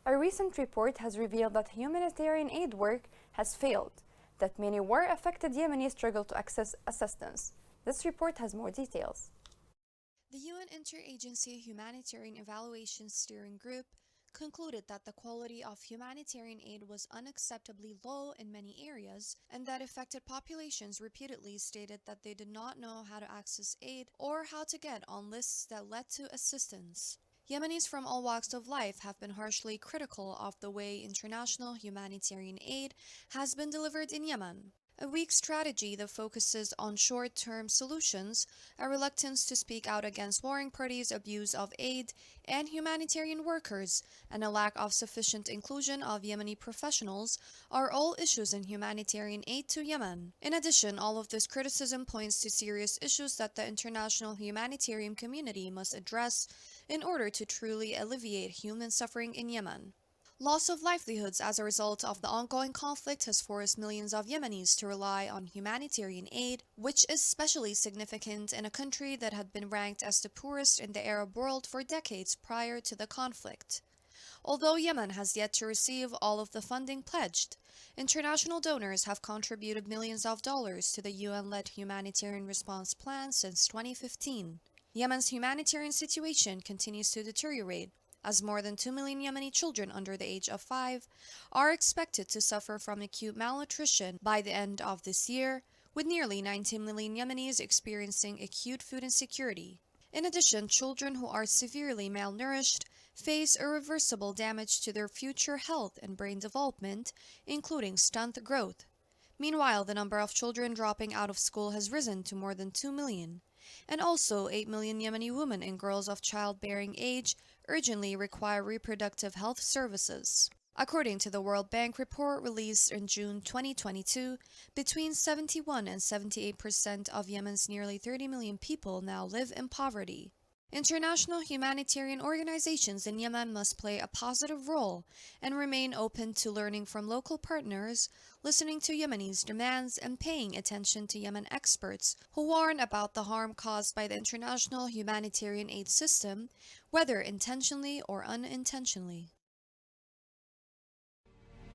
A recent report has revealed that humanitarian aid work has failed, that many war-affected Yemenis struggle to access assistance. This report has more details. The UN Interagency Humanitarian Evaluation Steering Group concluded that the quality of humanitarian aid was unacceptably low in many areas and that affected populations repeatedly stated that they did not know how to access aid or how to get on lists that led to assistance. Yemenis from all walks of life have been harshly critical of the way international humanitarian aid has been delivered in Yemen. A weak strategy that focuses on short-term solutions, a reluctance to speak out against warring parties' abuse of aid and humanitarian workers, and a lack of sufficient inclusion of Yemeni professionals are all issues in humanitarian aid to Yemen. In addition, all of this criticism points to serious issues that the international humanitarian community must address in order to truly alleviate human suffering in Yemen. Loss of livelihoods as a result of the ongoing conflict has forced millions of Yemenis to rely on humanitarian aid, which is especially significant in a country that had been ranked as the poorest in the Arab world for decades prior to the conflict. Although Yemen has yet to receive all of the funding pledged, international donors have contributed millions of dollars to the UN-led humanitarian response plan since 2015. Yemen's humanitarian situation continues to deteriorate, as more than 2 million Yemeni children under the age of 5 are expected to suffer from acute malnutrition by the end of this year, with nearly 19 million Yemenis experiencing acute food insecurity. In addition, children who are severely malnourished face irreversible damage to their future health and brain development, including stunted growth. Meanwhile, the number of children dropping out of school has risen to more than 2 million, and also 8 million Yemeni women and girls of childbearing age urgently require reproductive health services. According to the World Bank report released in June 2022, between 71 and 78% of Yemen's nearly 30 million people now live in poverty. International humanitarian organizations in Yemen must play a positive role and remain open to learning from local partners, listening to Yemenis' demands, and paying attention to Yemen experts who warn about the harm caused by the international humanitarian aid system, whether intentionally or unintentionally.